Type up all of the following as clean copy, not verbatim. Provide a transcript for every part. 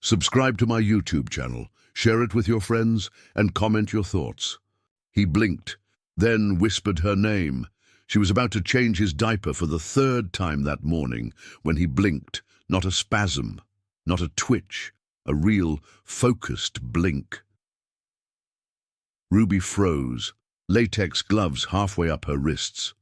Subscribe to my YouTube channel, share it with your friends, and comment your thoughts. He blinked, then whispered her name. She was about to change his diaper for the third time that morning when he blinked. Not a spasm, not a twitch, a real, focused blink. Ruby froze, latex gloves halfway up her wrists.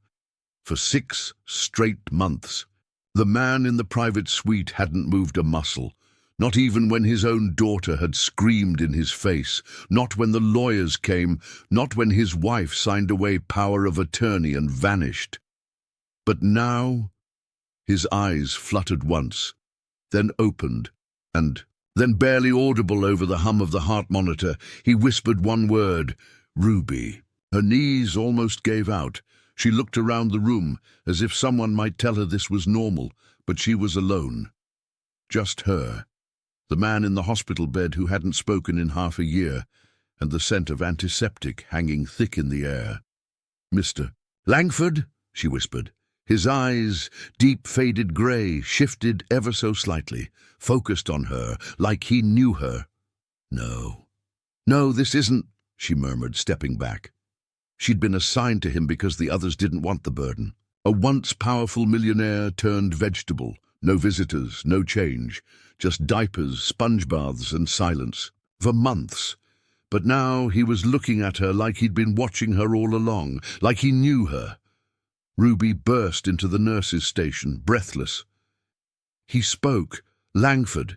For 6 straight months, the man in the private suite hadn't moved a muscle, not even when his own daughter had screamed in his face, not when the lawyers came, not when his wife signed away power of attorney and vanished. But now, his eyes fluttered once, then opened, and then barely audible over the hum of the heart monitor, he whispered one word, "Ruby." Her knees almost gave out. She looked around the room, as if someone might tell her this was normal, but she was alone. Just her, the man in the hospital bed who hadn't spoken in half a year, and the scent of antiseptic hanging thick in the air. "Mr. Langford," she whispered. His eyes, deep faded grey, shifted ever so slightly, focused on her, like he knew her. "No, this isn't," she murmured, stepping back. She'd been assigned to him because the others didn't want the burden. A once powerful millionaire turned vegetable. No visitors, no change. Just diapers, sponge baths, and silence. For months. But now he was looking at her like he'd been watching her all along, like he knew her. Ruby burst into the nurse's station, breathless. He spoke. Langford.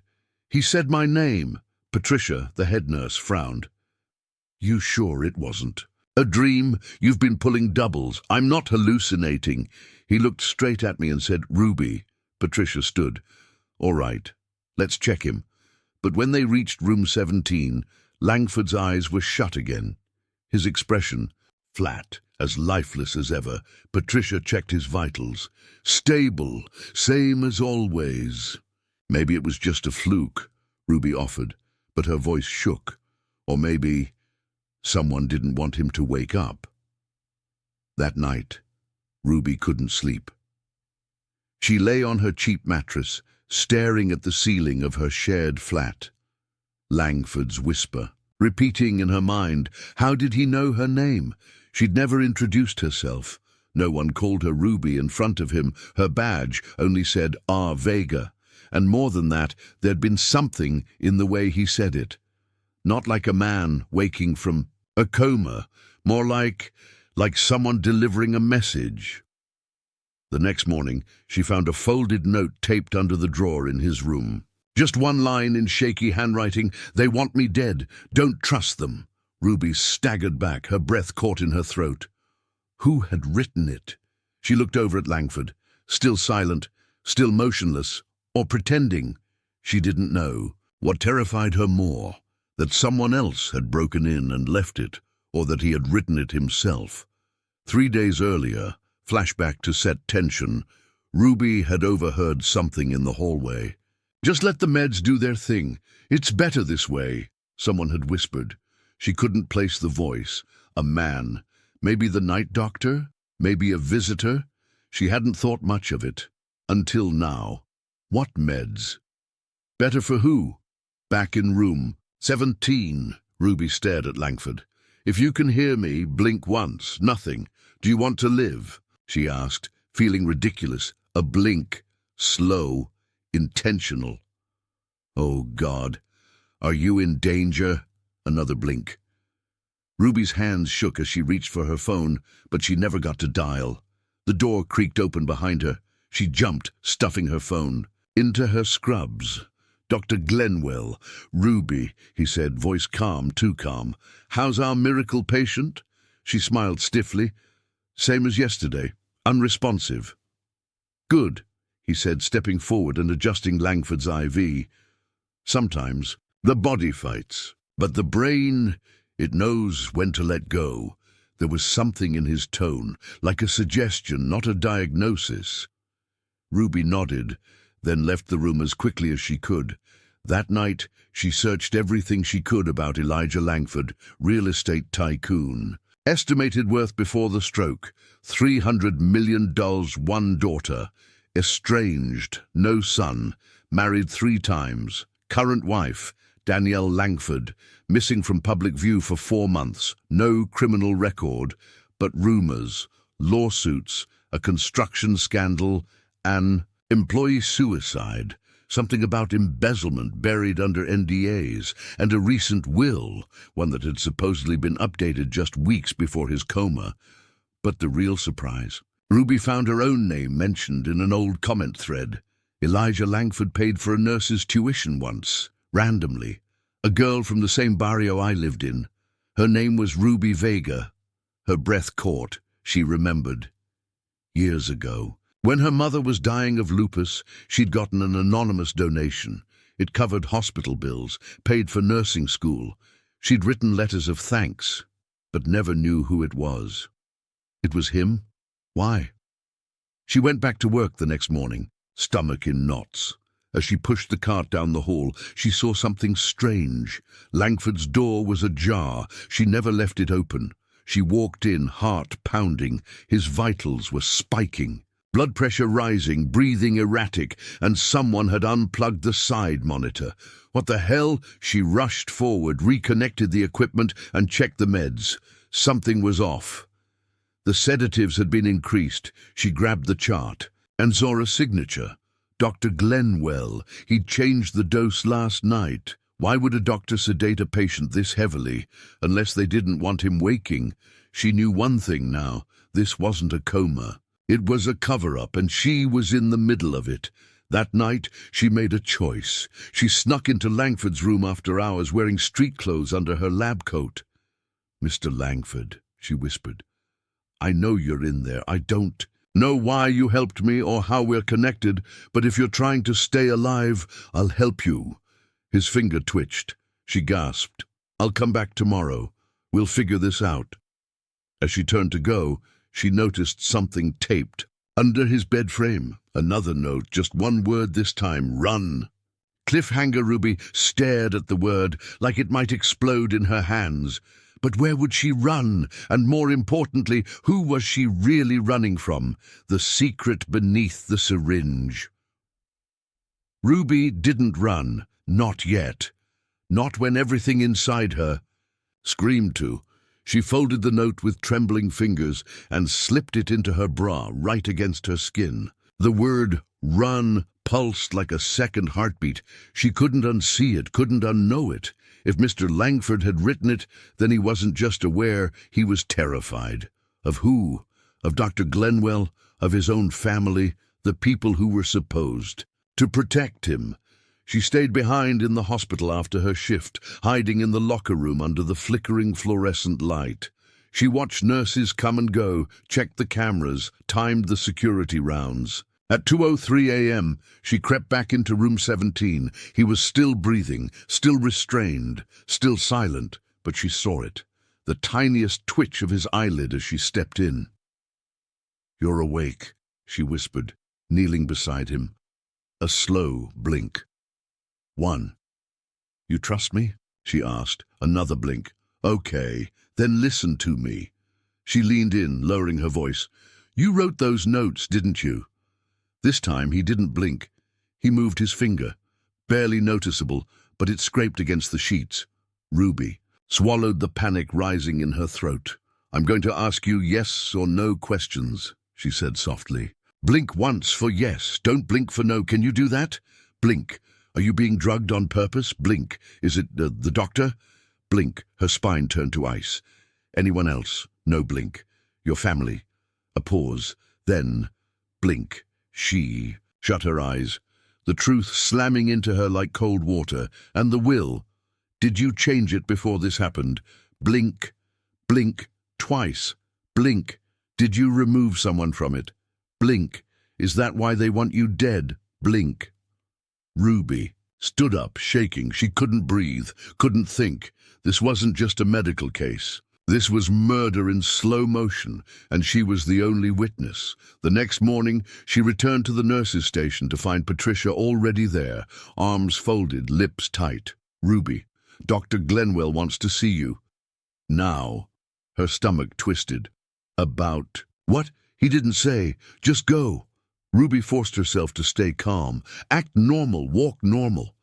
He said my name. Patricia, the head nurse, frowned. "You sure it wasn't? A dream? You've been pulling doubles. I'm not hallucinating." He looked straight at me and said, "Ruby." Patricia stood. "All right, let's check him." But when they reached room 17, Langford's eyes were shut again. His expression, flat, as lifeless as ever. Patricia checked his vitals. "Stable, same as always." "Maybe it was just a fluke," Ruby offered, but her voice shook. Or maybe someone didn't want him to wake up. That night, Ruby couldn't sleep. She lay on her cheap mattress, staring at the ceiling of her shared flat. Langford's whisper, repeating in her mind, how did he know her name? She'd never introduced herself. No one called her Ruby in front of him. Her badge only said R. Vega. And more than that, there'd been something in the way he said it. Not like a man waking from a coma, more like someone delivering a message. The next morning, she found a folded note taped under the drawer in his room. Just one line in shaky handwriting, "They want me dead. Don't trust them." Ruby staggered back, her breath caught in her throat. Who had written it? She looked over at Langford, still silent, still motionless, or pretending. She didn't know. What terrified her more, that someone else had broken in and left it, or that he had written it himself. 3 days earlier, flashback to set tension, Ruby had overheard something in the hallway. "Just let the meds do their thing. It's better this way," someone had whispered. She couldn't place the voice. A man. Maybe the night doctor? Maybe a visitor? She hadn't thought much of it. Until now. What meds? Better for who? Back in room 17, Ruby stared at Langford. "If you can hear me, blink once. Nothing. Do you want to live?" she asked, feeling ridiculous. A blink. Slow. Intentional. "Oh, God. Are you in danger?" Another blink. Ruby's hands shook as she reached for her phone, but she never got to dial. The door creaked open behind her. She jumped, stuffing her phone. Into her scrubs. "Dr. Glenwell." "Ruby," he said, voice calm, too calm. "How's our miracle patient?" She smiled stiffly. "Same as yesterday. Unresponsive." "Good," he said, stepping forward and adjusting Langford's IV. "Sometimes the body fights, but the brain, it knows when to let go." There was something in his tone, like a suggestion, not a diagnosis. Ruby nodded, then left the room as quickly as she could. That night, she searched everything she could about Elijah Langford, real estate tycoon. Estimated worth before the stroke, $300 million, one daughter. Estranged, no son, married 3 times, Current wife, Danielle Langford, missing from public view for 4 months. No criminal record, but rumors, lawsuits, a construction scandal, an employee suicide, something about embezzlement buried under NDAs, and a recent will, one that had supposedly been updated just weeks before his coma. But the real surprise, Ruby found her own name mentioned in an old comment thread. Elijah Langford paid for a nurse's tuition once, randomly. A girl from the same barrio I lived in. Her name was Ruby Vega. Her breath caught. She remembered. Years ago, when her mother was dying of lupus, she'd gotten an anonymous donation. It covered hospital bills, paid for nursing school. She'd written letters of thanks, but never knew who it was. It was him? Why? She went back to work the next morning, stomach in knots. As she pushed the cart down the hall, she saw something strange. Langford's door was ajar. She never left it open. She walked in, heart pounding. His vitals were spiking. Blood pressure rising, breathing erratic, and someone had unplugged the side monitor. What the hell? She rushed forward, reconnected the equipment, and checked the meds. Something was off. The sedatives had been increased. She grabbed the chart and saw a signature. Dr. Glenwell. He'd changed the dose last night. Why would a doctor sedate a patient this heavily, unless they didn't want him waking? She knew one thing now. This wasn't a coma. It was a cover-up, and she was in the middle of it. That night, she made a choice. She snuck into Langford's room after hours, wearing street clothes under her lab coat. "Mr. Langford," she whispered, "I know you're in there. I don't know why you helped me or how we're connected, but if you're trying to stay alive, I'll help you." His finger twitched. She gasped. "I'll come back tomorrow. We'll figure this out." As she turned to go, she noticed something taped under his bed frame. Another note, just one word this time: run. Cliffhanger. Ruby stared at the word like it might explode in her hands. But where would she run? And more importantly, who was she really running from? The secret beneath the syringe. Ruby didn't run. Not yet. Not when everything inside her screamed to. She folded the note with trembling fingers and slipped it into her bra, right against her skin. The word run pulsed like a second heartbeat. She couldn't unsee it, couldn't unknow it. If Mr. Langford had written it, then he wasn't just aware, he was terrified. Of who? Of Dr. Glenwell? Of his own family? The people who were supposed to protect him? She stayed behind in the hospital after her shift, hiding in the locker room under the flickering fluorescent light. She watched nurses come and go, checked the cameras, timed the security rounds. At 2:03 a.m., she crept back into room 17. He was still breathing, still restrained, still silent, but she saw it. The tiniest twitch of his eyelid as she stepped in. "You're awake," she whispered, kneeling beside him. A slow blink. "One." "You trust me?" she asked. Another blink. "Okay, then listen to me." She leaned in, lowering her voice. "You wrote those notes, didn't you?" This time he didn't blink. He moved his finger. Barely noticeable, but it scraped against the sheets. Ruby swallowed the panic rising in her throat. "I'm going to ask you yes or no questions," she said softly. "Blink once for yes. Don't blink for no. Can you do that? Blink. Are you being drugged on purpose? Blink. Is it the doctor? Blink." Her spine turned to ice. "Anyone else?" No blink. "Your family?" A pause. Then, blink. She shut her eyes, the truth slamming into her like cold water. "And the will? Did you change it before this happened? Blink. Blink. Twice. Blink. Did you remove someone from it? Blink. Is that why they want you dead? Blink." Ruby stood up, shaking. She couldn't breathe, couldn't think. This wasn't just a medical case. This was murder in slow motion, and she was the only witness. The next morning, she returned to the nurses' station to find Patricia already there, arms folded, lips tight. "Ruby, Dr. Glenwell wants to see you." "Now." Her stomach twisted. "About what?" "He didn't say. Just go." Ruby forced herself to stay calm. Act normal, walk normal.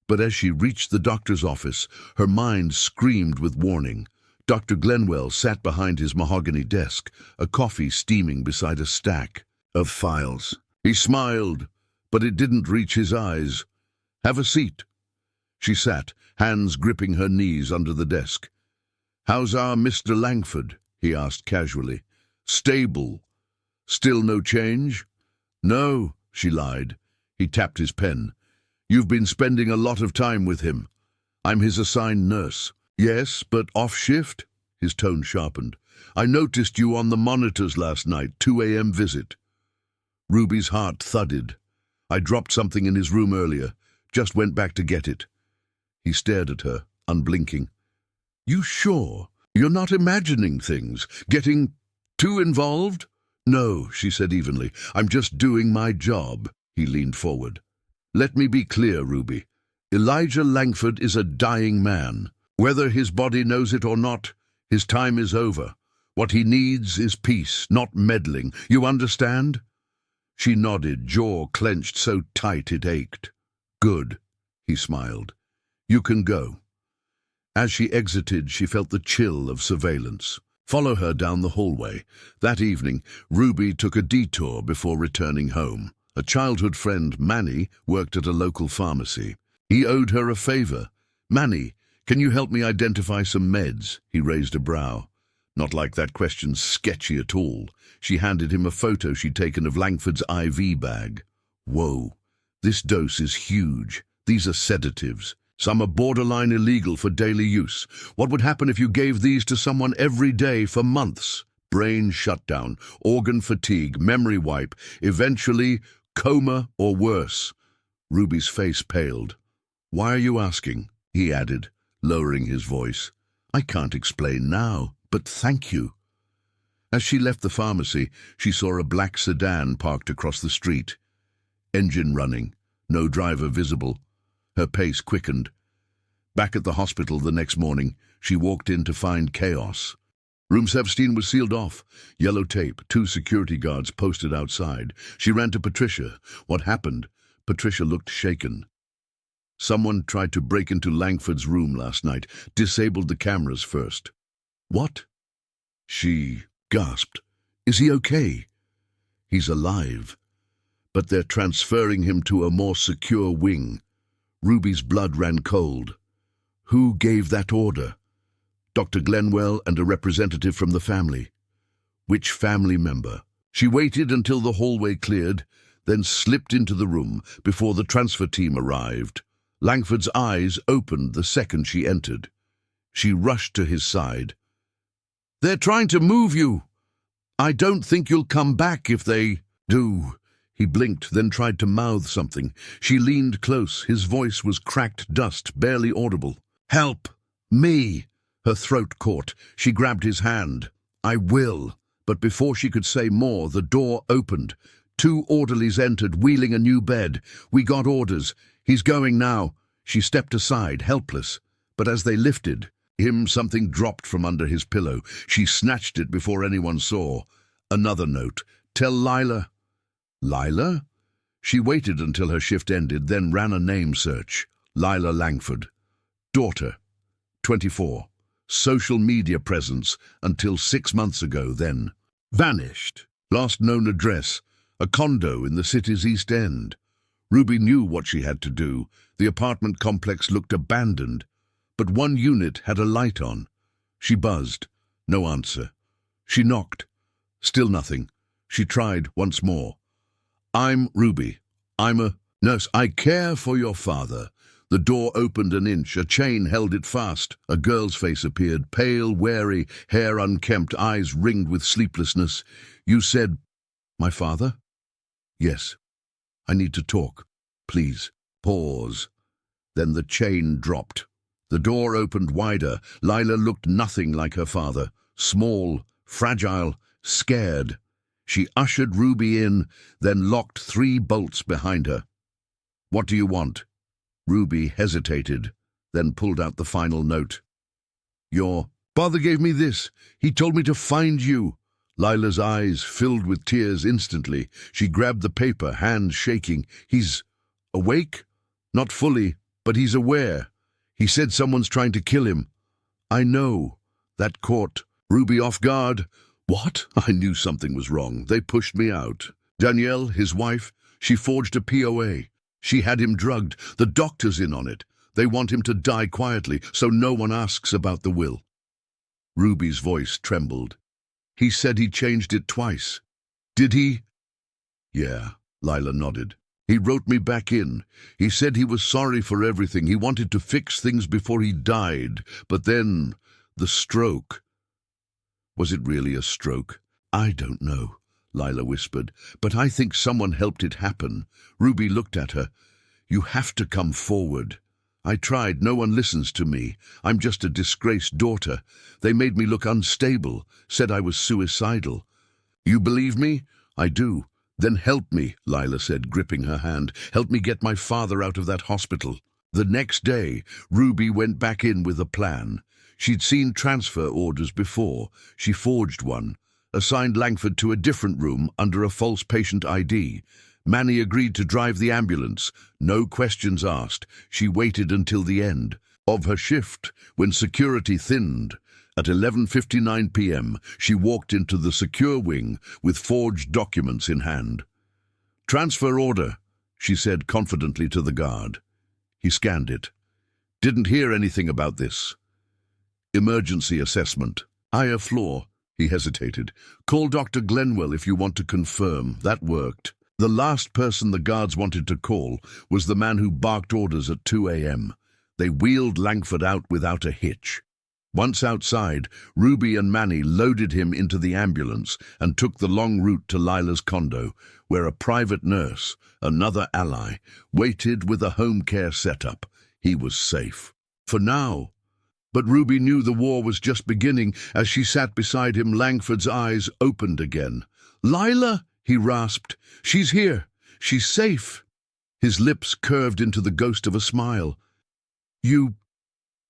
But as she reached the doctor's office, her mind screamed with warning. Dr. Glenwell sat behind his mahogany desk, a coffee steaming beside a stack of files. He smiled, but it didn't reach his eyes. "Have a seat." She sat, hands gripping her knees under the desk. "How's our Mr. Langford?" he asked casually. "Stable. Still no change?" "No," she lied. He tapped his pen. "You've been spending a lot of time with him. I'm his assigned nurse." "Yes, but off shift?" His tone sharpened. "I noticed you on the monitors last night, 2 a.m. visit." Ruby's heart thudded. "I dropped something in his room earlier. Just went back to get it." He stared at her, unblinking. "You sure? You're not imagining things? Getting too involved?" "No," she said evenly. "I'm just doing my job." He leaned forward. "Let me be clear, Ruby. Elijah Langford is a dying man. Whether his body knows it or not, his time is over. What he needs is peace, not meddling. You understand?" She nodded, jaw clenched so tight it ached. "Good," he smiled. "You can go." As she exited, she felt the chill of surveillance. Follow her down the hallway. That evening, Ruby took a detour before returning home. A childhood friend, Manny, worked at a local pharmacy. He owed her a favor. "Manny, can you help me identify some meds?" He raised a brow. Not like that question's sketchy at all. She handed him a photo she'd taken of Langford's IV bag. "Whoa, this dose is huge. These are sedatives. Some are borderline illegal for daily use. What would happen if you gave these to someone every day for months? Brain shutdown, organ fatigue, memory wipe, eventually coma or worse." Ruby's face paled. "Why are you asking?" he added, lowering his voice. "I can't explain now, but thank you." As she left the pharmacy, she saw a black sedan parked across the street. Engine running, no driver visible. Her pace quickened. Back at the hospital the next morning, she walked in to find chaos. Room 17 was sealed off. Yellow tape, 2 security guards posted outside. She ran to Patricia. "What happened?" Patricia looked shaken. "Someone tried to break into Langford's room last night, disabled the cameras first." "What?" She gasped. "Is he okay?" "He's alive, but they're transferring him to a more secure wing." Ruby's blood ran cold. "Who gave that order?" "Dr. Glenwell and a representative from the family." "Which family member?" She waited until the hallway cleared, then slipped into the room before the transfer team arrived. Langford's eyes opened the second she entered. She rushed to his side. "They're trying to move you. I don't think you'll come back if they do." He blinked, then tried to mouth something. She leaned close. His voice was cracked dust, barely audible. "Help! Me!" Her throat caught. She grabbed his hand. "I will." But before she could say more, the door opened. 2 orderlies entered, wheeling a new bed. "We got orders. He's going now." She stepped aside, helpless. But as they lifted him, something dropped from under his pillow. She snatched it before anyone saw. Another note. "Tell Lila." Lila? She waited until her shift ended, then ran a name search. Lila Langford. Daughter. 24. Social media presence until 6 months ago, then vanished. Last known address, a condo in the city's East End. Ruby knew what she had to do. The apartment complex looked abandoned, but one unit had a light on. She buzzed. No answer. She knocked. Still nothing. She tried once more. "I'm Ruby. I'm a nurse. I care for your father." The door opened an inch. A chain held it fast. A girl's face appeared, pale, wary, hair unkempt, eyes ringed with sleeplessness. "You said, my father?" "Yes. I need to talk. Please." Pause. Then the chain dropped. The door opened wider. Lila looked nothing like her father. Small, fragile, scared. She ushered Ruby in, then locked 3 bolts behind her. "What do you want?" Ruby hesitated, then pulled out the final note. "Your father gave me this. He told me to find you." Lila's eyes filled with tears instantly. She grabbed the paper, hands shaking. "He's awake?" "Not fully, But he's aware. He said someone's trying to kill him. I know. That caught Ruby off guard. What? I knew something was wrong. They pushed me out. Danielle, his wife, she forged a POA. She had him drugged. The doctor's in on it. They want him to die quietly, so no one asks about the will. Ruby's voice trembled. He said he changed it twice. Did he? Yeah, Lila nodded. He wrote me back in. He said he was sorry for everything. He wanted to fix things before he died. But then, the stroke. Was it really a stroke? I don't know, Lila whispered, but I think someone helped it happen. Ruby looked at her. You have to come forward. I tried. No one listens to me. I'm just a disgraced daughter. They made me look unstable, said I was suicidal. You believe me? I do. Then help me, Lila said, gripping her hand. Help me get my father out of that hospital. The next day, Ruby went back in with a plan. She'd seen transfer orders before. She forged one, assigned Langford to a different room under a false patient ID. Manny agreed to drive the ambulance. No questions asked. She waited until the end of her shift, when security thinned. At 11:59 p.m., she walked into the secure wing with forged documents in hand. Transfer order, she said confidently to the guard. He scanned it. Didn't hear anything about this. Emergency assessment. Higher floor. He hesitated. Call Dr. Glenwell if you want to confirm. That worked. The last person the guards wanted to call was the man who barked orders at 2 a.m. They wheeled Langford out without a hitch. Once outside, Ruby and Manny loaded him into the ambulance and took the long route to Lila's condo, where a private nurse, another ally, waited with a home care setup. He was safe. For now. But Ruby knew the war was just beginning. As she sat beside him, Langford's eyes opened again. Lila, he rasped. She's here. She's safe. His lips curved into the ghost of a smile. You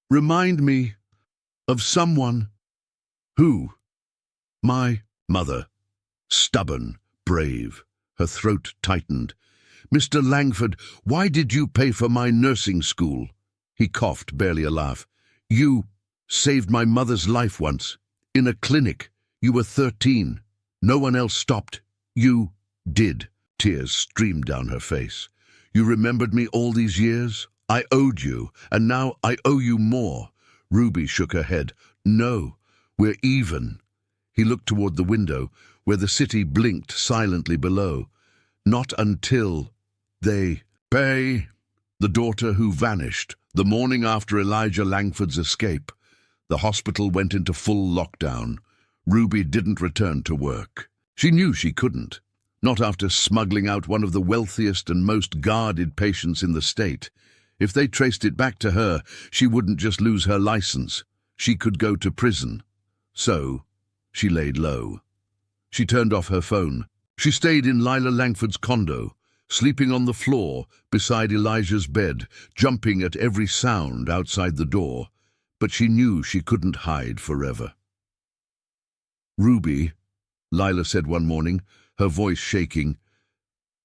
remind me of someone. Who? My mother. Stubborn, brave. Her throat tightened. Mr. Langford, why did you pay for my nursing school? He coughed, barely a laugh. You saved my mother's life once. In a clinic. You were 13. No one else stopped. You did. Tears streamed down her face. You remembered me all these years? I owed you, and now I owe you more. Ruby shook her head. No, we're even. He looked toward the window, where the city blinked silently below. Not until they pay. The daughter who vanished, the morning after Elijah Langford's escape. The hospital went into full lockdown. Ruby didn't return to work. She knew she couldn't. Not after smuggling out one of the wealthiest and most guarded patients in the state. If they traced it back to her, she wouldn't just lose her license. She could go to prison. So, she laid low. She turned off her phone. She stayed in Lila Langford's condo, sleeping on the floor beside Elijah's bed, jumping at every sound outside the door. But she knew she couldn't hide forever. Ruby, Lila said one morning, her voice shaking.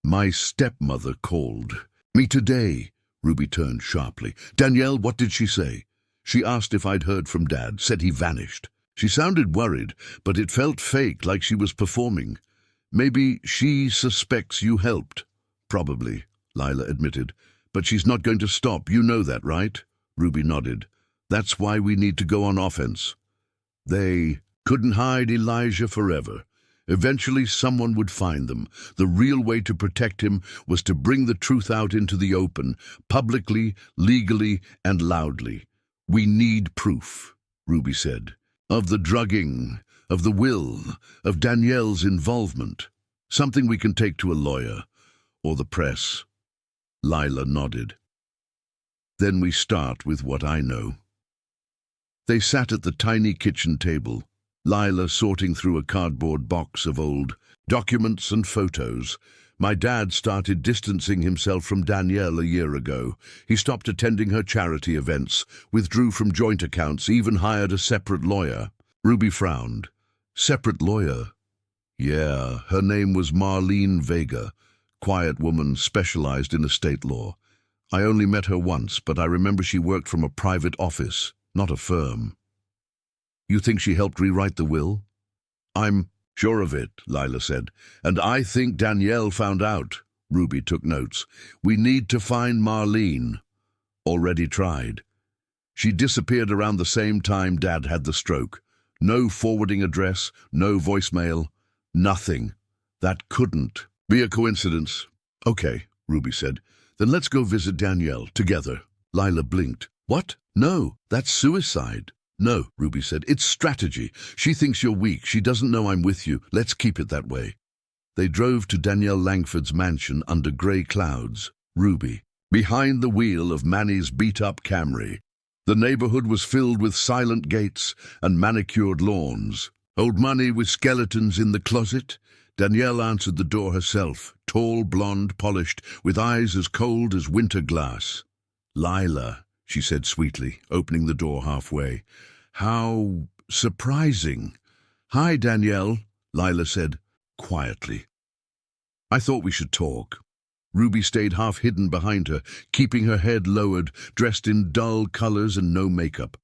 My stepmother called. Me today. Ruby turned sharply. Danielle, what did she say? She asked if I'd heard from Dad, said he vanished. She sounded worried, but it felt fake, like she was performing. Maybe she suspects you helped. Probably, Lila admitted. But she's not going to stop, you know that, right? Ruby nodded. That's why we need to go on offense. They couldn't hide Elijah forever. Eventually someone would find them. The real way to protect him was to bring the truth out into the open, publicly, legally, and loudly. We need proof, Ruby said, of the drugging, of the will, of Danielle's involvement. Something we can take to a lawyer, or the press. Lila nodded. Then we start with what I know. They sat at the tiny kitchen table, Lila sorting through a cardboard box of old documents and photos. My dad started distancing himself from Danielle a year ago. He stopped attending her charity events, withdrew from joint accounts, even hired a separate lawyer. Ruby frowned. Separate lawyer? Yeah, her name was Marlene Vega, quiet woman specialized in estate law. I only met her once, but I remember she worked from a private office, not a firm. You think she helped rewrite the will? I'm sure of it, Lila said. And I think Danielle found out. Ruby took notes. We need to find Marlene. Already tried. She disappeared around the same time Dad had the stroke. No forwarding address, no voicemail, nothing. That couldn't be a coincidence. Okay, Ruby said. Then let's go visit Danielle together. Lila blinked. What? No, that's suicide. No, Ruby said. It's strategy. She thinks you're weak. She doesn't know I'm with you. Let's keep it that way. They drove to Danielle Langford's mansion under grey clouds. Ruby, behind the wheel of Manny's beat-up Camry. The neighborhood was filled with silent gates and manicured lawns. Old Money with skeletons in the closet? Danielle answered the door herself, tall, blonde, polished, with eyes as cold as winter glass. Lila, she said sweetly, opening the door halfway. How surprising. Hi, Danielle, Lila said, quietly. I thought we should talk. Ruby stayed half hidden behind her, keeping her head lowered, dressed in dull colors and no makeup.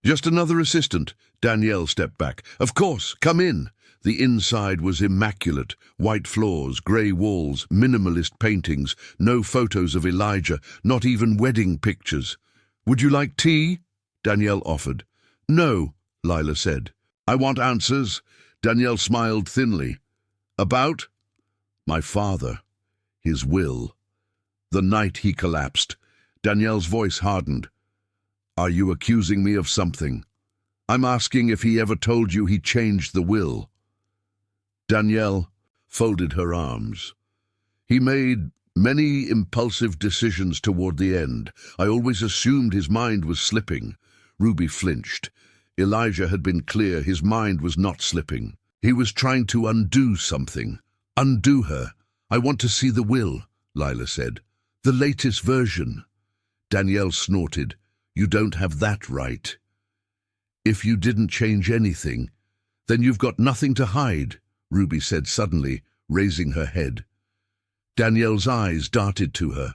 Just another assistant. Danielle stepped back. Of course, come in. The inside was immaculate. White floors, grey walls, minimalist paintings, no photos of Elijah, not even wedding pictures. Would you like tea? Danielle offered. No, Lila said. I want answers. Danielle smiled thinly. About? My father. His will. The night he collapsed. Danielle's voice hardened. Are you accusing me of something? I'm asking if he ever told you he changed the will. Danielle folded her arms. He made many impulsive decisions toward the end. I always assumed his mind was slipping. Ruby flinched. Elijah had been clear his mind was not slipping. He was trying to undo something. Undo her. I want to see the will, Lila said. The latest version. Danielle snorted. You don't have that right. If you didn't change anything, then you've got nothing to hide, Ruby said suddenly, raising her head. Danielle's eyes darted to her.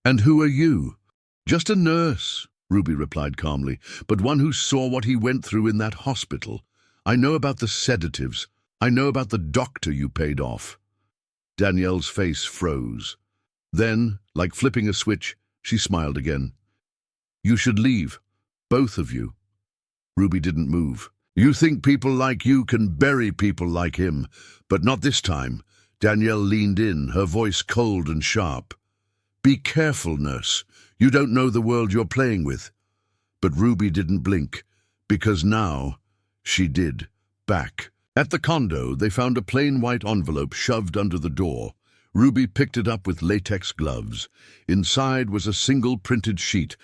And who are you? Just a nurse, Ruby replied calmly, but one who saw what he went through in that hospital. I know about the sedatives. I know about the doctor you paid off. Danielle's face froze. Then, like flipping a switch, she smiled again. You should leave, both of you. Ruby didn't move. You think people like you can bury people like him, but not this time. Danielle leaned in, her voice cold and sharp. Be careful, nurse. You don't know the world you're playing with. But Ruby didn't blink, because now she did. Back. At the condo, they found a plain white envelope shoved under the door. Ruby picked it up with latex gloves. Inside was a single printed sheet.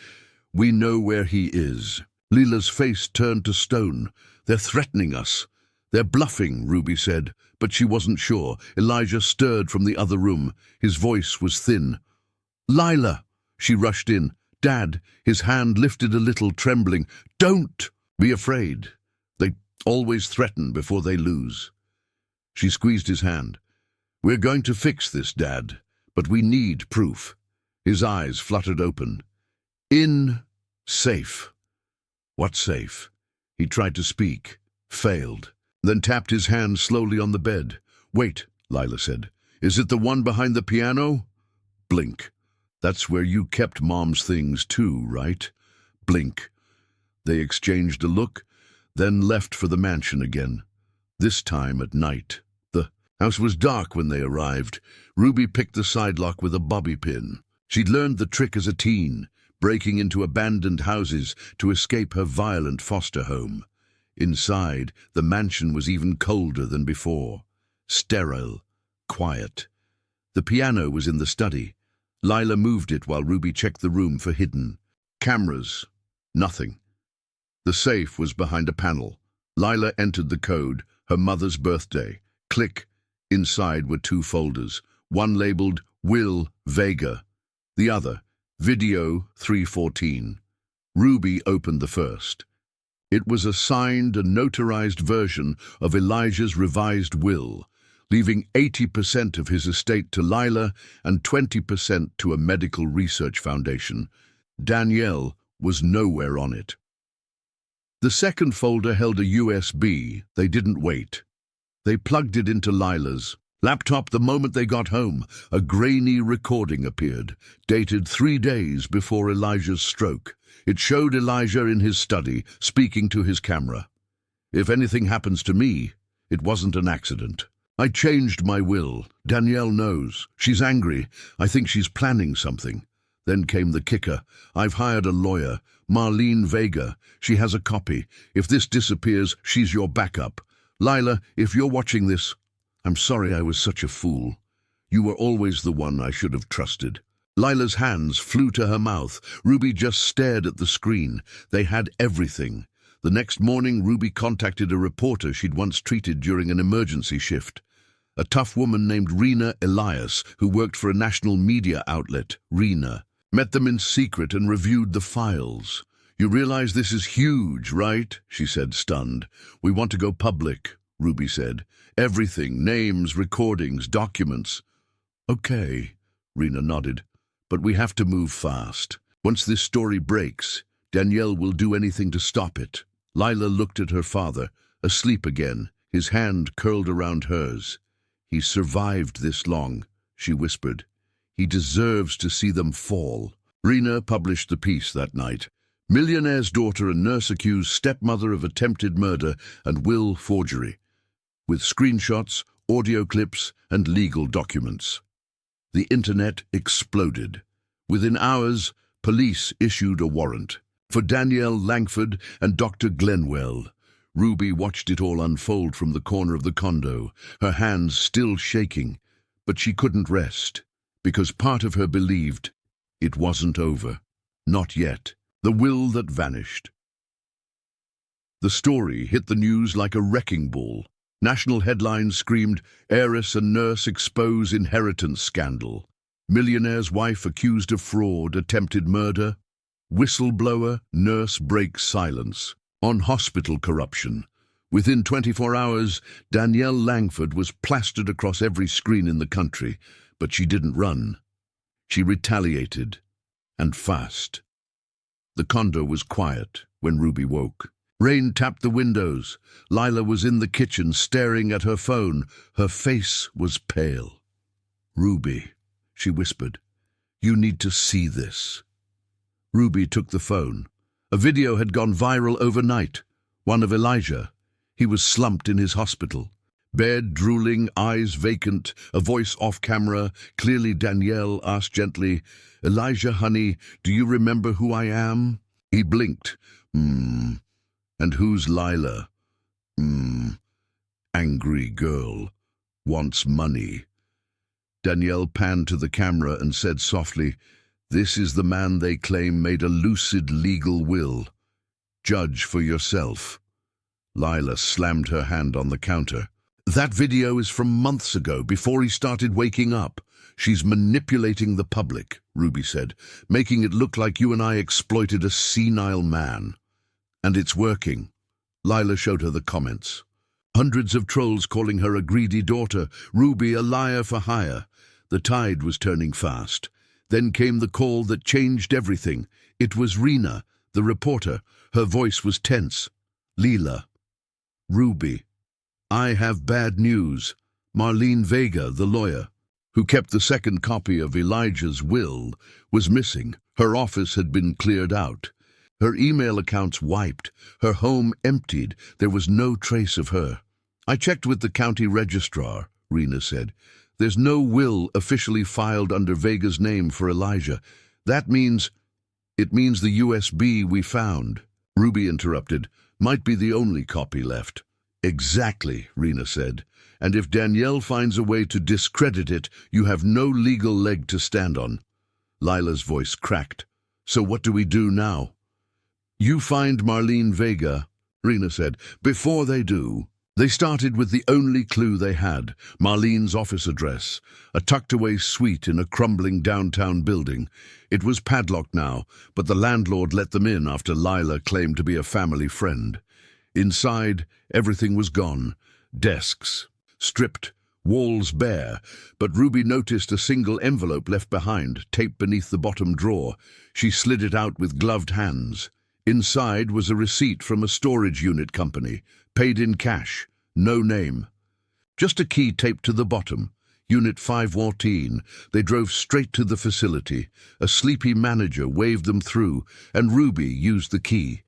We know where he is. Lila's face turned to stone. They're threatening us. They're bluffing, Ruby said, but she wasn't sure. Elijah stirred from the other room. His voice was thin. Lila! She rushed in. Dad, his hand lifted a little, trembling. Don't be afraid. They always threaten before they lose. She squeezed his hand. We're going to fix this, Dad, but we need proof. His eyes fluttered open. Safe. What safe? He tried to speak, failed, then tapped his hand slowly on the bed. Wait, Lila said. Is it the one behind the piano? Blink. That's where you kept Mom's things too, right? Blink. They exchanged a look, then left for the mansion again. This time at night. The house was dark when they arrived. Ruby picked the side lock with a bobby pin. She'd learned the trick as a teen, breaking into abandoned houses to escape her violent foster home. Inside, the mansion was even colder than before. Sterile, quiet. The piano was in the study. Lila moved it while Ruby checked the room for hidden cameras. Nothing. The safe was behind a panel. Lila entered the code, her mother's birthday. Click. Inside were two folders, one labeled Will Vega, the other Video 314. Ruby opened the first. It was a signed and notarized version of Elijah's revised will. leaving 80% of his estate to Lila and 20% to a medical research foundation. Danielle was nowhere on it. The second folder held a USB. They didn't wait. They plugged it into Lila's laptop the moment they got home. A grainy recording appeared, dated 3 days before Elijah's stroke. It showed Elijah in his study, speaking to his camera. "If anything happens to me, it wasn't an accident. I changed my will. Danielle knows. She's angry. I think she's planning something." Then came the kicker. "I've hired a lawyer, Marlene Vega. She has a copy. If this disappears, she's your backup. Lila, if you're watching this, I'm sorry I was such a fool. You were always the one I should have trusted." Lila's hands flew to her mouth. Ruby just stared at the screen. They had everything. The next morning, Ruby contacted a reporter she'd once treated during an emergency shift. A tough woman named Rena Elias, who worked for a national media outlet. Rena met them in secret and reviewed the files. "You realize this is huge, right?" she said, stunned. "We want to go public," Ruby said. "Everything, names, recordings, documents." "Okay," Rena nodded, "but we have to move fast. Once this story breaks, Danielle will do anything to stop it." Lila looked at her father, asleep again, his hand curled around hers. "He survived this long," she whispered. "He deserves to see them fall." Rena published the piece that night. Millionaire's daughter and nurse accused stepmother of attempted murder and will forgery, with screenshots, audio clips, and legal documents. The internet exploded. Within hours, police issued a warrant for Danielle Langford and Dr. Glenwell. Ruby watched it all unfold from the corner of the condo, her hands still shaking, but she couldn't rest, because part of her believed it wasn't over. Not yet. The will that vanished. The story hit the news like a wrecking ball. National headlines screamed, "Heiress and nurse expose inheritance scandal." Millionaire's wife accused of fraud, attempted murder. Whistleblower, nurse breaks silence. On hospital corruption. Within 24 hours, Danielle Langford was plastered across every screen in the country, but she didn't run. She retaliated, and fast. The condo was quiet when Ruby woke. Rain tapped the windows. Lila was in the kitchen staring at her phone. Her face was pale. "Ruby," she whispered, "you need to see this." Ruby took the phone. A video had gone viral overnight. One of Elijah. He was slumped in his hospital. Bed, drooling, eyes vacant, a voice off camera. Clearly Danielle asked gently, "Elijah, honey, do you remember who I am?" He blinked. And who's Lila?" Angry girl. Wants money." Danielle panned to the camera and said softly, "This is the man they claim made a lucid legal will. Judge for yourself." Lila slammed her hand on the counter. "That video is from months ago, before he started waking up. She's manipulating the public," Ruby said, "making it look like you and I exploited a senile man. And it's working." Lila showed her the comments. Hundreds of trolls calling her a greedy daughter, Ruby a liar for hire. The tide was turning fast. Then came the call that changed everything. It was Rena, the reporter. Her voice was tense. "Lila." "Ruby, I have bad news. Marlene Vega, the lawyer, who kept the second copy of Elijah's will, was missing. Her office had been cleared out. Her email accounts wiped. Her home emptied. There was no trace of her." "I checked with the county registrar," Rena said. "There's no will officially filed under Vega's name for Elijah. It means the USB we found." Ruby interrupted. "Might be the only copy left." "Exactly," Rena said. "And if Danielle finds a way to discredit it, you have no legal leg to stand on." Lila's voice cracked. "So what do we do now?" "You find Marlene Vega," Rena said. "Before they do." They started with the only clue they had, Marlene's office address, a tucked-away suite in a crumbling downtown building. It was padlocked now, but the landlord let them in after Lila claimed to be a family friend. Inside, everything was gone. Desks, stripped, walls bare, but Ruby noticed a single envelope left behind, taped beneath the bottom drawer. She slid it out with gloved hands. Inside was a receipt from a storage unit company, paid in cash, no name. Just a key taped to the bottom. Unit 514. They drove straight to the facility. A sleepy manager waved them through, and Ruby used the key.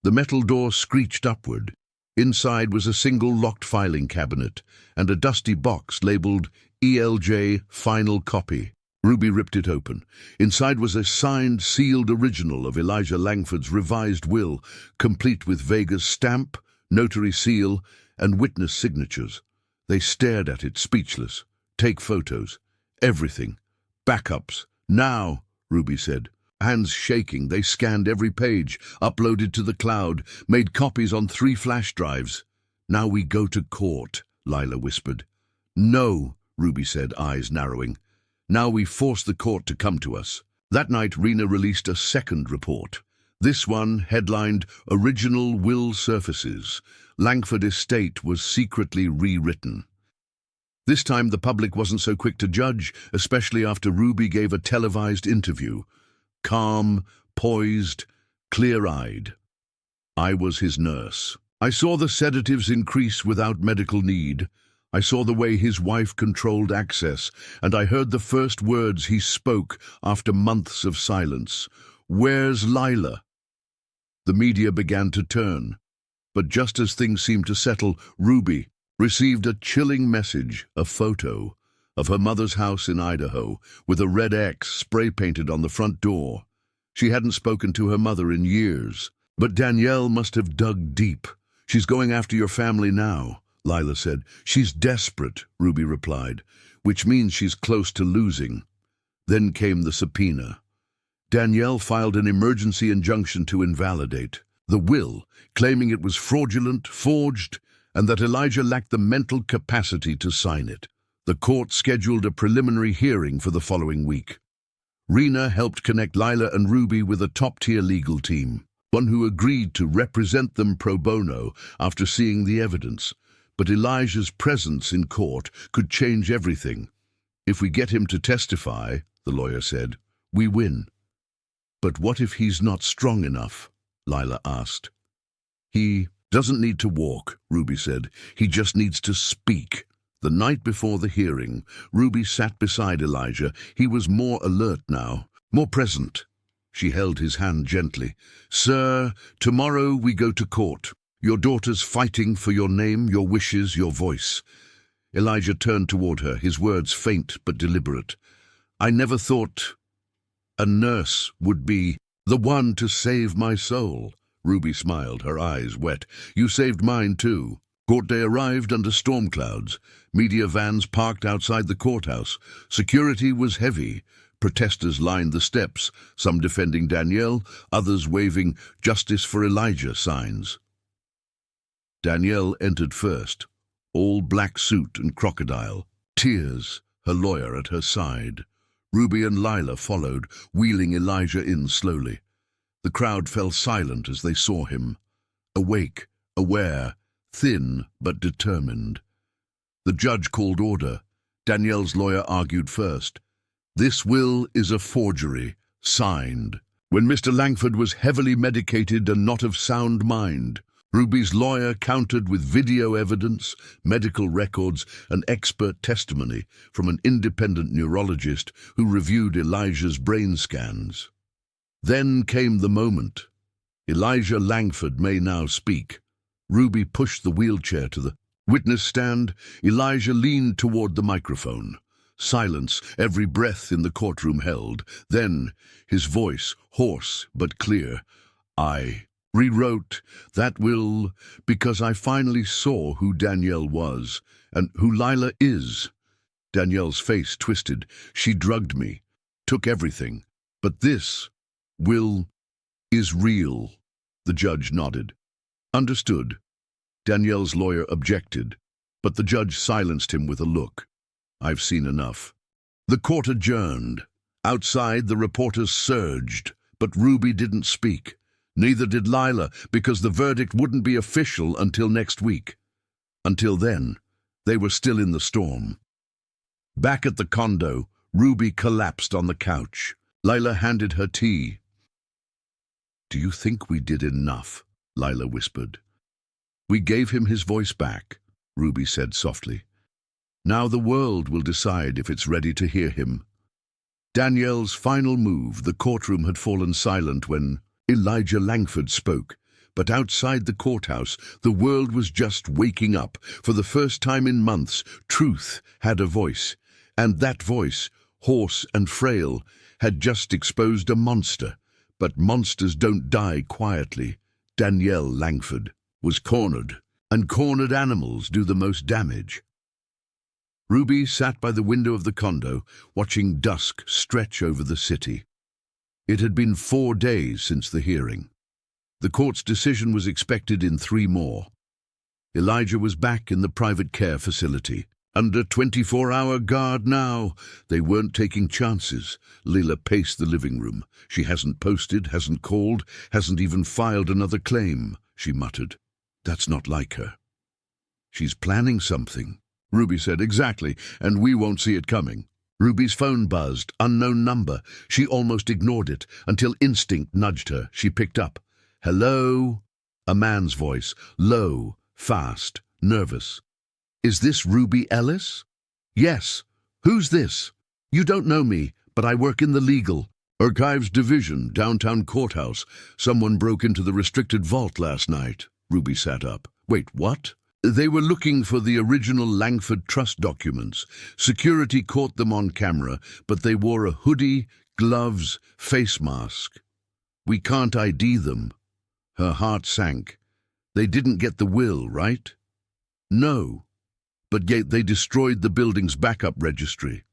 The metal door screeched upward. Inside was a single locked filing cabinet and a dusty box labeled ELJ Final Copy. Ruby ripped it open. Inside was a signed, sealed original of Elijah Langford's revised will, complete with Vega's stamp, notary seal, and witness signatures. They stared at it, speechless. Take photos. Everything. Backups. Now, Ruby said. Hands shaking, they scanned every page, uploaded to the cloud, made copies on 3 flash drives. Now we go to court, Lila whispered. No, Ruby said, eyes narrowing. Now we force the court to come to us. That night, Rena released a second report. This one, headlined Original Will Surfaces. Langford Estate was secretly rewritten. This time the public wasn't so quick to judge, especially after Ruby gave a televised interview. Calm, poised, clear-eyed. I was his nurse. I saw the sedatives increase without medical need. I saw the way his wife controlled access, and I heard the first words he spoke after months of silence. Where's Lila? The media began to turn. But just as things seemed to settle, Ruby received a chilling message, a photo of her mother's house in Idaho, with a red X spray-painted on the front door. She hadn't spoken to her mother in years. But Danielle must have dug deep. She's going after your family now, Lila said. She's desperate, Ruby replied, which means she's close to losing. Then came the subpoena. Danielle filed an emergency injunction to invalidate the will, claiming it was fraudulent, forged, and that Elijah lacked the mental capacity to sign it. The court scheduled a preliminary hearing for the following week. Rena helped connect Lila and Ruby with a top-tier legal team, one who agreed to represent them pro bono after seeing the evidence. But Elijah's presence in court could change everything. If we get him to testify, the lawyer said, we win. But what if he's not strong enough? Lila asked. He doesn't need to walk, Ruby said. He just needs to speak. The night before the hearing, Ruby sat beside Elijah. He was more alert now, more present. She held his hand gently. Sir, tomorrow we go to court. Your daughter's fighting for your name, your wishes, your voice. Elijah turned toward her, his words faint but deliberate. I never thought a nurse would be the one to save my soul. Ruby smiled, her eyes wet. You saved mine too. Court day arrived under storm clouds. Media vans parked outside the courthouse. Security was heavy. Protesters lined the steps, some defending Danielle, others waving "Justice for Elijah" signs. Danielle entered first, all black suit and crocodile. Tears, her lawyer at her side. Ruby and Lila followed, wheeling Elijah in slowly. The crowd fell silent as they saw him. Awake, aware, thin but determined. The judge called order. Danielle's lawyer argued first. This will is a forgery, signed, when Mr. Langford was heavily medicated and not of sound mind. Ruby's lawyer countered with video evidence, medical records, and expert testimony from an independent neurologist who reviewed Elijah's brain scans. Then came the moment. Elijah Langford may now speak. Ruby pushed the wheelchair to the witness stand. Elijah leaned toward the microphone. Silence, every breath in the courtroom held. Then, his voice, hoarse but clear. I rewrote that will because I finally saw who Danielle was and who Lila is. Danielle's face twisted. She drugged me, took everything. But this will is real. The judge nodded. Understood. Danielle's lawyer objected, but the judge silenced him with a look. I've seen enough. The court adjourned. Outside, the reporters surged, but Ruby didn't speak. Neither did Lila, because the verdict wouldn't be official until next week. Until then, They were still in the storm. Back at the condo, Ruby collapsed on the couch. Lila handed her tea. "Do you think we did enough?" Lila whispered. "We gave him his voice back," Ruby said softly. "Now the world will decide if it's ready to hear him." Danielle's final move. The courtroom had fallen silent when Elijah Langford spoke. But outside the courthouse, the world was just waking up. For the first time in months, truth had a voice. And that voice, hoarse and frail, had just exposed a monster. But monsters don't die quietly. Danielle Langford was cornered, and cornered animals do the most damage. Ruby sat by the window of the condo, watching dusk stretch over the city. It had been 4 days since the hearing. The court's decision was expected in 3 more. Elijah was back in the private care facility. Under 24-hour guard now. They weren't taking chances. Lila paced the living room. "She hasn't posted, hasn't called, hasn't even filed another claim," she muttered. "That's not like her." "She's planning something," Ruby said. "Exactly, and we won't see it coming." Ruby's phone buzzed. Unknown number. She almost ignored it, until instinct nudged her. She picked up. "Hello?" A man's voice, low, fast, nervous. "Is this Ruby Ellis?" "Yes." "Who's this?" "You don't know me, but I work in the legal archives division, downtown courthouse. Someone broke into the restricted vault last night." Ruby sat up. "Wait, what?" "They were looking for the original Langford Trust documents. Security caught them on camera, but they wore a hoodie, gloves, face mask. We can't ID them." Her heart sank. "They didn't get the will, right?" "No. But yet they destroyed the building's backup registry.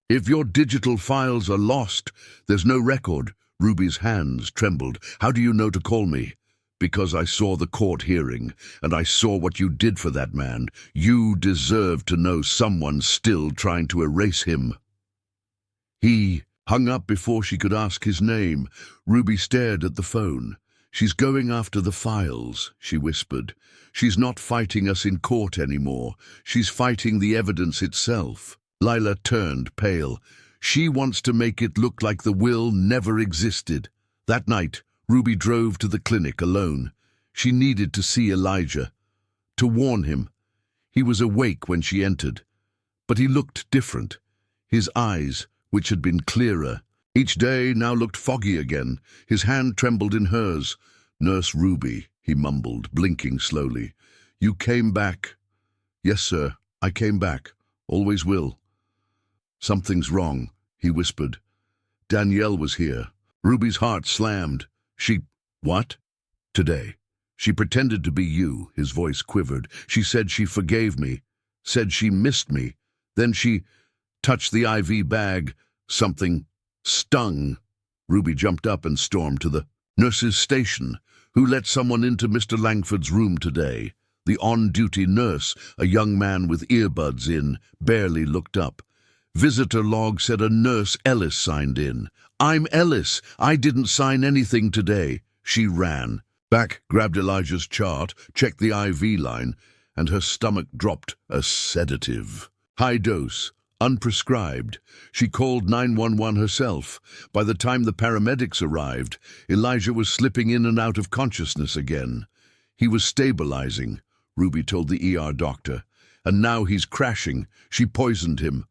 If your digital files are lost, there's no record." Ruby's hands trembled. "How do you know to call me?" "Because I saw the court hearing, and I saw what you did for that man. You deserve to know someone's still trying to erase him." He hung up before she could ask his name. Ruby stared at the phone. "She's going after the files," she whispered. "She's not fighting us in court anymore. She's fighting the evidence itself." Lila turned pale. "She wants to make it look like the will never existed." That night, Ruby drove to the clinic alone. She needed to see Elijah, to warn him. He was awake when she entered, but he looked different. His eyes, which had been clearer, each day now looked foggy again. His hand trembled in hers. "Nurse Ruby," he mumbled, blinking slowly. "You came back." "Yes, sir, I came back. Always will." "Something's wrong," he whispered. "Danielle was here." Ruby's heart slammed. What?" "Today. She pretended to be you." His voice quivered. "She said she forgave me, said she missed me. Then she touched the IV bag. Something stung." Ruby jumped up and stormed to the nurse's station. "Who let someone into Mr. Langford's room today?" The on-duty nurse, a young man with earbuds in, barely looked up. "Visitor log said a nurse Ellis signed in." "I'm Ellis. I didn't sign anything today." She ran back, grabbed Elijah's chart, checked the IV line, and her stomach dropped. A sedative. High dose. Unprescribed. She called 911 herself. By the time the paramedics arrived, Elijah was slipping in and out of consciousness again. "He was stabilizing," Ruby told the ER doctor. "And now he's crashing. She poisoned him."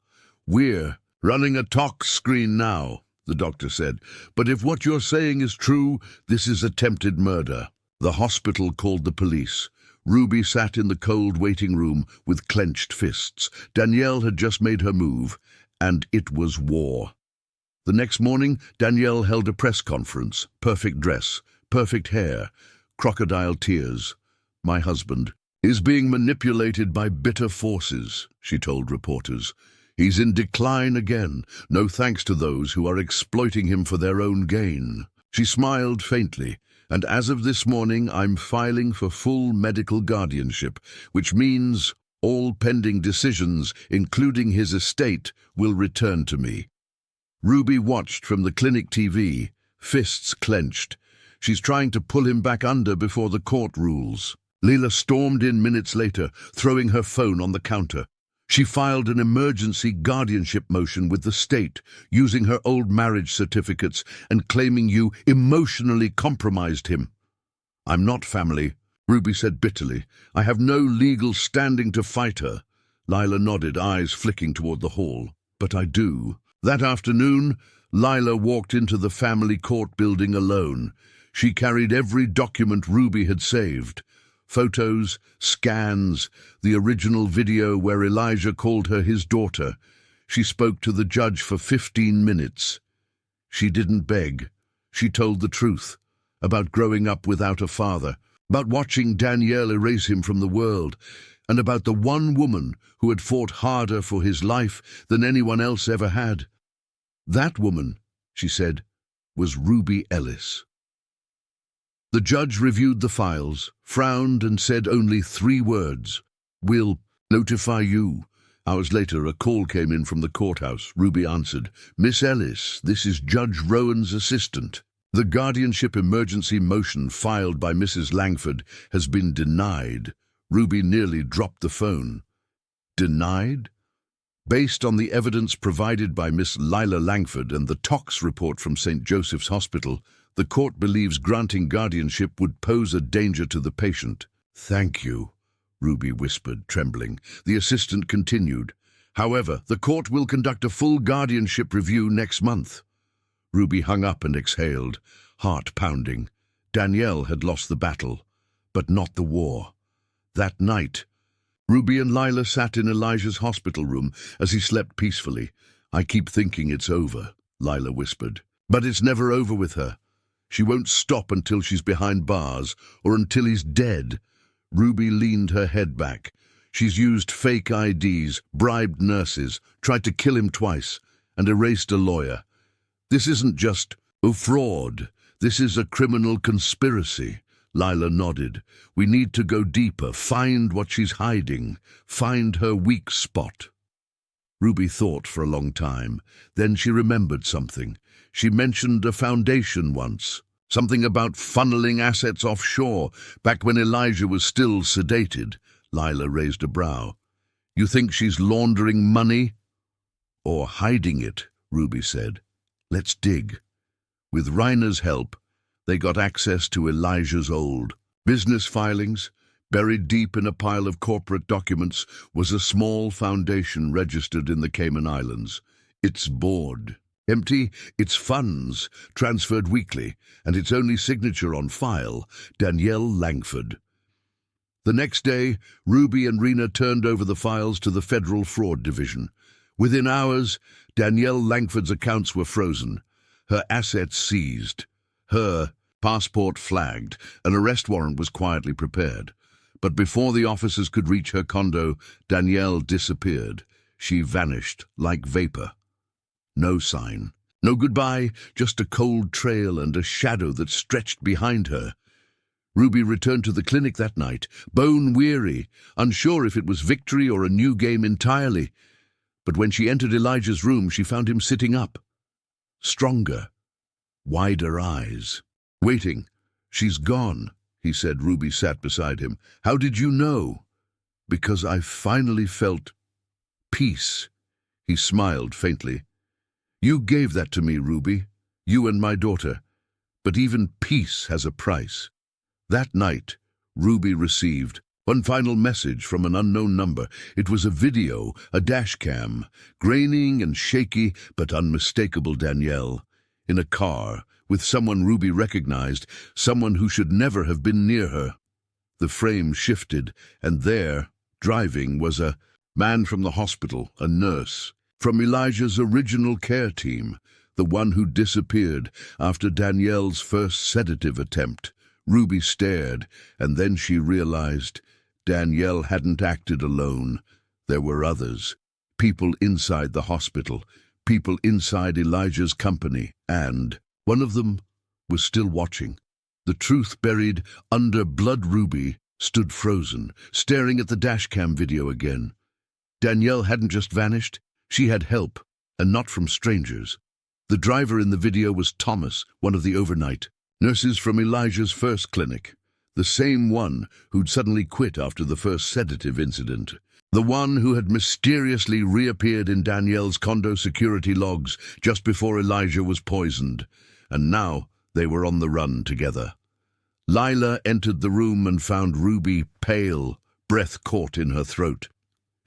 "We're running a tox screen now," the doctor said. "But if what you're saying is true, this is attempted murder." The hospital called the police. Ruby sat in the cold waiting room with clenched fists. Danielle had just made her move, and it was war. The next morning, Danielle held a press conference. Perfect dress, perfect hair, crocodile tears. "My husband is being manipulated by bitter forces," she told reporters. "He's in decline again, no thanks to those who are exploiting him for their own gain." She smiled faintly. "And as of this morning, I'm filing for full medical guardianship, which means all pending decisions, including his estate, will return to me." Ruby watched from the clinic TV, fists clenched. She's trying to pull him back under before the court rules. Leila stormed in minutes later, throwing her phone on the counter. She filed an emergency guardianship motion with the state, using her old marriage certificates and claiming you emotionally compromised him. "I'm not family," Ruby said bitterly. "I have no legal standing to fight her." Leila nodded, eyes flicking toward the hall. "But I do." That afternoon, Leila walked into the family court building alone. She carried every document Ruby had saved. Photos, scans, the original video where Elijah called her his daughter. She spoke to the judge for 15 minutes. She didn't beg. She told the truth about growing up without a father, about watching Danielle erase him from the world, and about the one woman who had fought harder for his life than anyone else ever had. That woman, she said, was Ruby Ellis. The judge reviewed the files, frowned, and said only 3 words: "We'll notify you." Hours later, a call came in from the courthouse. Ruby answered. "Miss Ellis, this is Judge Rowan's assistant. The guardianship emergency motion filed by Mrs. Langford has been denied." Ruby nearly dropped the phone. Denied? Based on the evidence provided by Miss Leila Langford and the tox report from St. Joseph's Hospital, the court believes granting guardianship would pose a danger to the patient. "Thank you," Ruby whispered, trembling. The assistant continued. "However, the court will conduct a full guardianship review next month." Ruby hung up and exhaled, heart pounding. Danielle had lost the battle, but not the war. That night, Ruby and Leila sat in Elijah's hospital room as he slept peacefully. "I keep thinking it's over," Leila whispered. "But it's never over with her. She won't stop until she's behind bars, or until he's dead." Ruby leaned her head back. "She's used fake IDs, bribed nurses, tried to kill him twice, and erased a lawyer. This isn't just a fraud. This is a criminal conspiracy." Leila nodded. "We need to go deeper, find what she's hiding, find her weak spot." Ruby thought for a long time. Then she remembered something. She mentioned a foundation once, something about funneling assets offshore, back when Elijah was still sedated. Leila raised a brow. "You think she's laundering money?" "Or hiding it," Ruby said. "Let's dig." With Reiner's help, they got access to Elijah's old business filings. Buried deep in a pile of corporate documents was a small foundation registered in the Cayman Islands. Its board empty, its funds transferred weekly, and its only signature on file, Danielle Langford. The next day, Ruby and Rena turned over the files to the Federal Fraud Division. Within hours, Danielle Langford's accounts were frozen, her assets seized, her passport flagged. An arrest warrant was quietly prepared. But before the officers could reach her condo, Danielle disappeared. She vanished like vapor. No sign, no goodbye, just a cold trail and a shadow that stretched behind her. Ruby returned to the clinic that night, bone-weary, unsure if it was victory or a new game entirely. But when she entered Elijah's room, she found him sitting up. Stronger, wider eyes. "Waiting. She's gone," he said. Ruby sat beside him. "How did you know?" "Because I finally felt peace." He smiled faintly. "You gave that to me, Ruby. You and my daughter. But even peace has a price." That night, Ruby received one final message from an unknown number. It was a video, a dash cam, graining and shaky but unmistakable Danielle, in a car, with someone Ruby recognized, someone who should never have been near her. The frame shifted, and there, driving, was a man from the hospital, a nurse, from Elijah's original care team, the one who disappeared after Danielle's first sedative attempt. Ruby stared, and then she realized Danielle hadn't acted alone. There were others, people inside the hospital, people inside Elijah's company, and one of them was still watching. The truth buried under blood. Ruby stood frozen, staring at the dashcam video again. Danielle hadn't just vanished. She had help, and not from strangers. The driver in the video was Thomas, one of the overnight nurses from Elijah's first clinic. The same one who'd suddenly quit after the first sedative incident. The one who had mysteriously reappeared in Danielle's condo security logs just before Elijah was poisoned. And now they were on the run together. Lila entered the room and found Ruby pale, breath caught in her throat.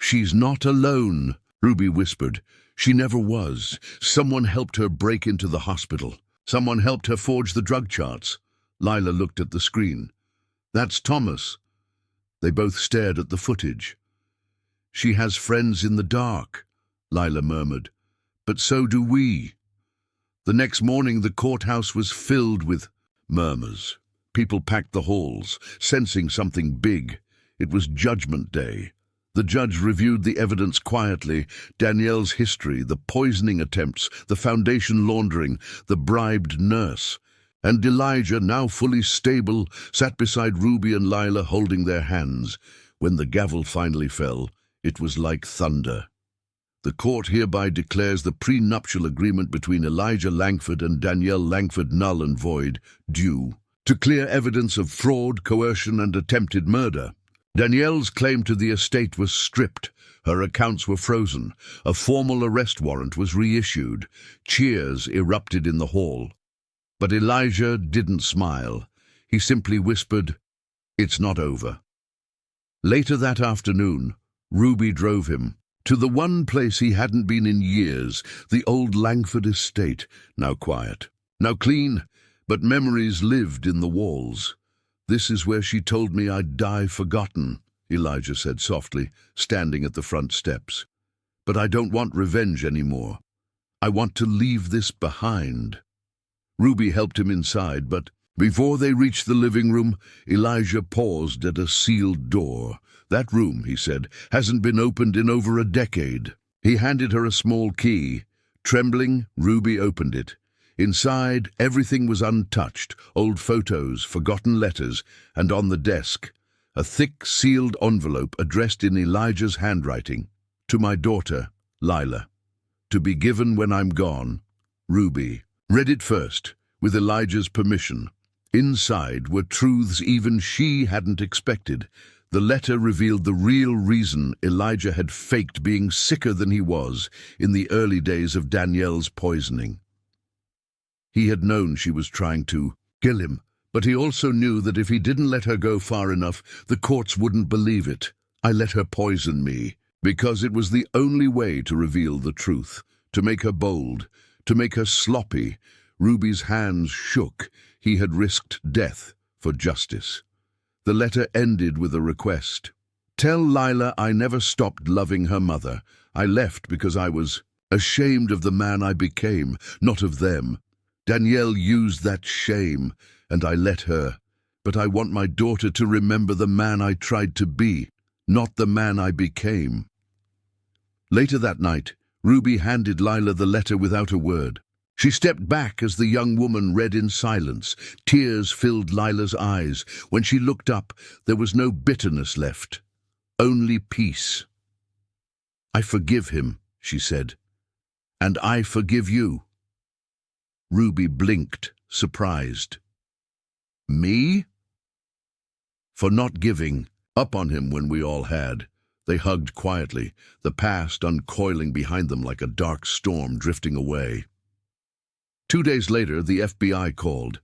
"She's not alone," Ruby whispered. "She never was. Someone helped her break into the hospital. Someone helped her forge the drug charts." Lila looked at the screen. "That's Thomas." They both stared at the footage. "She has friends in the dark," Lila murmured. "But so do we." The next morning the courthouse was filled with murmurs. People packed the halls, sensing something big. It was Judgment Day. The judge reviewed the evidence quietly, Danielle's history, the poisoning attempts, the foundation laundering, the bribed nurse. And Elijah, now fully stable, sat beside Ruby and Lila holding their hands. When the gavel finally fell, it was like thunder. "The court hereby declares the prenuptial agreement between Elijah Langford and Danielle Langford null and void, due to clear evidence of fraud, coercion, and attempted murder." Danielle's claim to the estate was stripped. Her accounts were frozen. A formal arrest warrant was reissued. Cheers erupted in the hall. But Elijah didn't smile. He simply whispered, "It's not over." Later that afternoon, Ruby drove him to the one place he hadn't been in years, the old Langford estate, now quiet, now clean, but memories lived in the walls. "This is where she told me I'd die forgotten," Elijah said softly, standing at the front steps. "But I don't want revenge anymore. I want to leave this behind." Ruby helped him inside, but before they reached the living room, Elijah paused at a sealed door. "That room," he said, "hasn't been opened in over a decade." He handed her a small key. Trembling, Ruby opened it. Inside, everything was untouched, old photos, forgotten letters, and on the desk, a thick, sealed envelope addressed in Elijah's handwriting. "To my daughter, Lila. To be given when I'm gone, Ruby." Read it first, with Elijah's permission. Inside were truths even she hadn't expected. The letter revealed the real reason Elijah had faked being sicker than he was in the early days of Danielle's poisoning. He had known she was trying to kill him, but he also knew that if he didn't let her go far enough, the courts wouldn't believe it. "I let her poison me, because it was the only way to reveal the truth, to make her bold, to make her sloppy." Ruby's hands shook. He had risked death for justice. The letter ended with a request. "Tell Lila I never stopped loving her mother. I left because I was ashamed of the man I became, not of them. Danielle used that shame, and I let her. But I want my daughter to remember the man I tried to be, not the man I became." Later that night, Ruby handed Lila the letter without a word. She stepped back as the young woman read in silence. Tears filled Lila's eyes. When she looked up, there was no bitterness left, only peace. "I forgive him," she said, "and I forgive you." Ruby blinked, surprised. "Me?" "For not giving up on him when we all had." They hugged quietly, the past uncoiling behind them like a dark storm drifting away. 2 days later, the FBI called.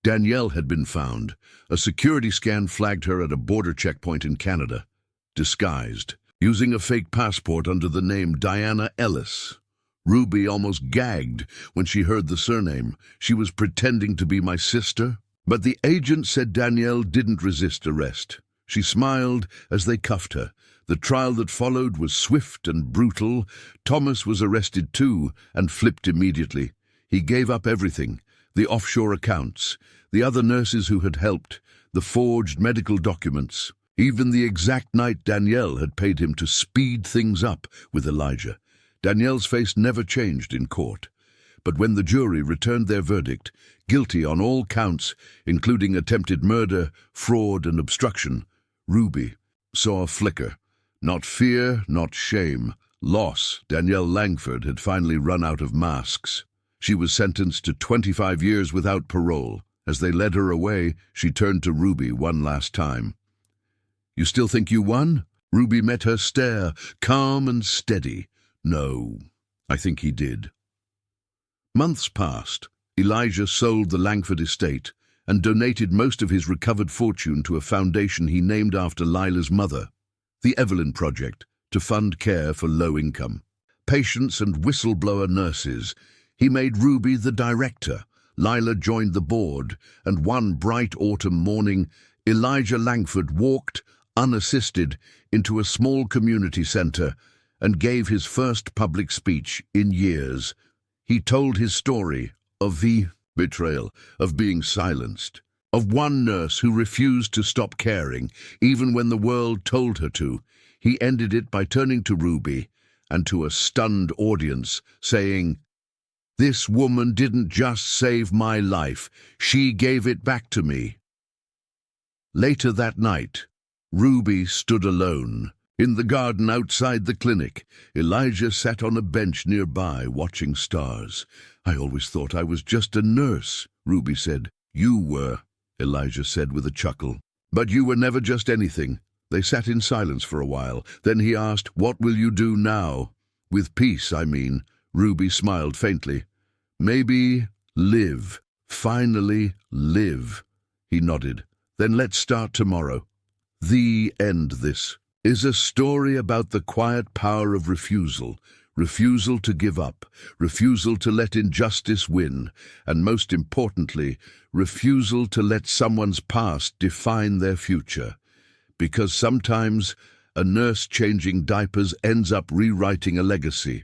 Danielle had been found. A security scan flagged her at a border checkpoint in Canada, disguised, using a fake passport under the name Diana Ellis. Ruby almost gagged when she heard the surname. She was pretending to be my sister. But the agent said Danielle didn't resist arrest. She smiled as they cuffed her. The trial that followed was swift and brutal. Thomas was arrested too and flipped immediately. He gave up everything, the offshore accounts, the other nurses who had helped, the forged medical documents, even the exact night Danielle had paid him to speed things up with Elijah. Danielle's face never changed in court. But when the jury returned their verdict, guilty on all counts, including attempted murder, fraud, and obstruction, Ruby saw a flicker. Not fear, not shame. Loss. Danielle Langford had finally run out of masks. She was sentenced to 25 years without parole. As they led her away, she turned to Ruby one last time. "You still think you won?" Ruby met her stare, calm and steady. "No, I think he did." Months passed. Elijah sold the Langford estate and donated most of his recovered fortune to a foundation he named after Lila's mother, the Evelyn Project, to fund care for low-income patients and whistleblower nurses. He made Ruby the director. Lila joined the board, and one bright autumn morning, Elijah Langford walked, unassisted, into a small community center and gave his first public speech in years. He told his story of the betrayal, of being silenced, of one nurse who refused to stop caring, even when the world told her to. He ended it by turning to Ruby and to a stunned audience, saying, "This woman didn't just save my life, she gave it back to me." Later that night, Ruby stood alone. In the garden outside the clinic, Elijah sat on a bench nearby, watching stars. "I always thought I was just a nurse," Ruby said. "You were," Elijah said with a chuckle. "But you were never just anything." They sat in silence for a while. Then he asked, "What will you do now?" "With peace, I mean." Ruby smiled faintly. "Maybe live. Finally live." He nodded. "Then let's start tomorrow." The end. This is a story about the quiet power of refusal. Refusal to give up, refusal to let injustice win, and most importantly, refusal to let someone's past define their future. Because sometimes a nurse changing diapers ends up rewriting a legacy.